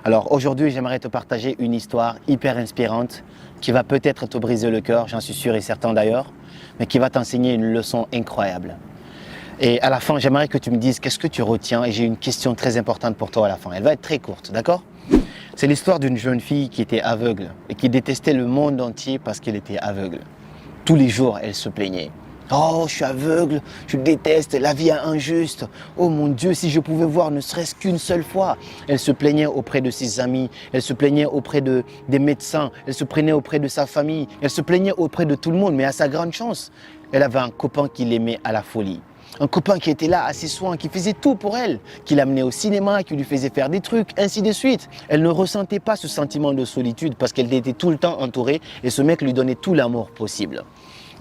Alors aujourd'hui, j'aimerais te partager une histoire hyper inspirante qui va peut-être te briser le cœur, j'en suis sûr et certain d'ailleurs, mais qui va t'enseigner une leçon incroyable. Et à la fin, j'aimerais que tu me dises qu'est-ce que tu retiens et j'ai une question très importante pour toi à la fin. Elle va être très courte, d'accord? C'est l'histoire d'une jeune fille qui était aveugle et qui détestait le monde entier parce qu'elle était aveugle. Tous les jours, elle se plaignait. Oh, je suis aveugle, je déteste, la vie est injuste. Oh mon Dieu, si je pouvais voir ne serait-ce qu'une seule fois. Elle se plaignait auprès de ses amis, elle se plaignait auprès des médecins, elle se plaignait auprès de sa famille, elle se plaignait auprès de tout le monde. Mais à sa grande chance, elle avait un copain qui l'aimait à la folie. Un copain qui était là à ses soins, qui faisait tout pour elle, qui l'amenait au cinéma, qui lui faisait faire des trucs, ainsi de suite. Elle ne ressentait pas ce sentiment de solitude parce qu'elle était tout le temps entourée et ce mec lui donnait tout l'amour possible.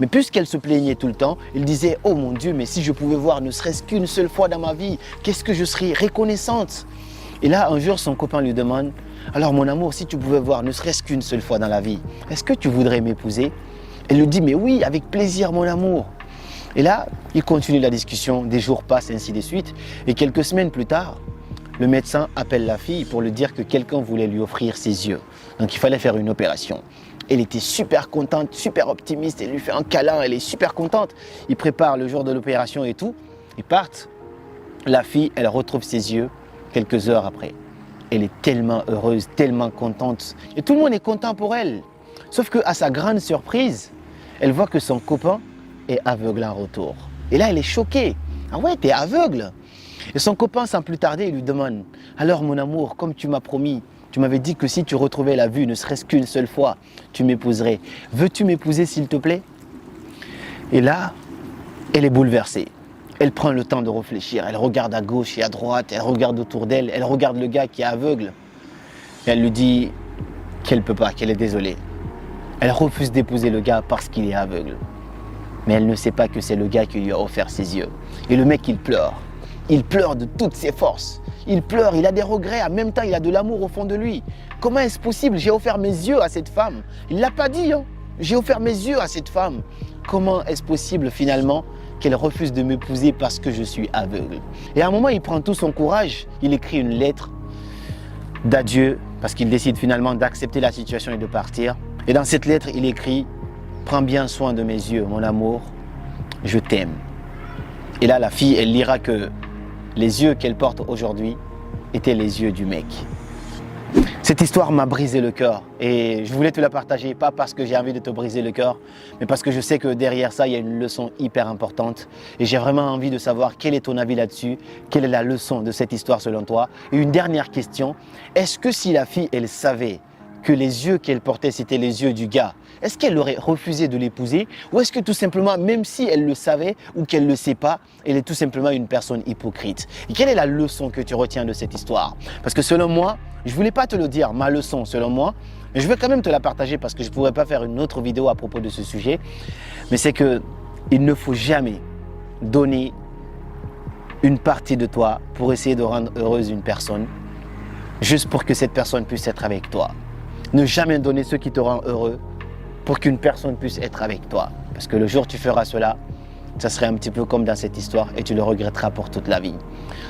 Mais puisqu'elle se plaignait tout le temps, elle disait « Oh mon Dieu, mais si je pouvais voir ne serait-ce qu'une seule fois dans ma vie, qu'est-ce que je serais reconnaissante ?» Et là, un jour, son copain lui demande « Alors mon amour, si tu pouvais voir ne serait-ce qu'une seule fois dans la vie, est-ce que tu voudrais m'épouser ?» Elle lui dit « Mais oui, avec plaisir mon amour !» Et là, il continue la discussion, des jours passent, ainsi de suite. Et quelques semaines plus tard, le médecin appelle la fille pour lui dire que quelqu'un voulait lui offrir ses yeux. Donc il fallait faire une opération. Elle était super contente, super optimiste, elle lui fait un câlin, elle est super contente. Il prépare le jour de l'opération et tout. Ils partent. La fille, elle retrouve ses yeux quelques heures après. Elle est tellement heureuse, tellement contente. Et tout le monde est content pour elle. Sauf qu'à sa grande surprise, elle voit que son copain est aveugle en retour. Et là, elle est choquée. Ah ouais, t'es aveugle? Et son copain, sans plus tarder, il lui demande « Alors mon amour, comme tu m'as promis, tu m'avais dit que si tu retrouvais la vue, ne serait-ce qu'une seule fois, tu m'épouserais. Veux-tu m'épouser s'il te plaît ?» Et là, elle est bouleversée. Elle prend le temps de réfléchir. Elle regarde à gauche et à droite, elle regarde autour d'elle, elle regarde le gars qui est aveugle. Et elle lui dit qu'elle ne peut pas, qu'elle est désolée. Elle refuse d'épouser le gars parce qu'il est aveugle. Mais elle ne sait pas que c'est le gars qui lui a offert ses yeux. Et le mec, il pleure. Il pleure de toutes ses forces. Il pleure, il a des regrets, en même temps il a de l'amour au fond de lui. Comment est-ce possible? J'ai offert mes yeux à cette femme. Il ne l'a pas dit, hein? J'ai offert mes yeux à cette femme. Comment est-ce possible finalement qu'elle refuse de m'épouser parce que je suis aveugle? Et à un moment, il prend tout son courage, il écrit une lettre d'adieu parce qu'il décide finalement d'accepter la situation et de partir. Et dans cette lettre, il écrit « Prends bien soin de mes yeux, mon amour, je t'aime ». Et là, la fille, elle lira que les yeux qu'elle porte aujourd'hui étaient les yeux du mec. Cette histoire m'a brisé le cœur et je voulais te la partager, pas parce que j'ai envie de te briser le cœur, mais parce que je sais que derrière ça, il y a une leçon hyper importante et j'ai vraiment envie de savoir quel est ton avis là-dessus, quelle est la leçon de cette histoire selon toi. Et une dernière question, est-ce que si la fille, elle savait que les yeux qu'elle portait, c'était les yeux du gars, est-ce qu'elle aurait refusé de l'épouser? Ou est-ce que tout simplement, même si elle le savait ou qu'elle ne le sait pas, elle est tout simplement une personne hypocrite? Et quelle est la leçon que tu retiens de cette histoire? Parce que selon moi, je ne voulais pas te le dire, ma leçon selon moi, mais je vais quand même te la partager parce que je ne pourrais pas faire une autre vidéo à propos de ce sujet. Mais c'est qu'il ne faut jamais donner une partie de toi pour essayer de rendre heureuse une personne, juste pour que cette personne puisse être avec toi. Ne jamais donner ce qui te rend heureux pour qu'une personne puisse être avec toi. Parce que le jour où tu feras cela, ça serait un petit peu comme dans cette histoire et tu le regretteras pour toute la vie.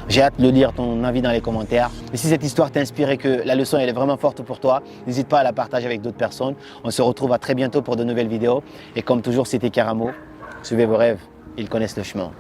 J'ai hâte de lire ton avis dans les commentaires. Et si cette histoire t'a inspiré, que la leçon elle est vraiment forte pour toi, n'hésite pas à la partager avec d'autres personnes. On se retrouve à très bientôt pour de nouvelles vidéos. Et comme toujours, c'était Karamo. Suivez vos rêves, ils connaissent le chemin.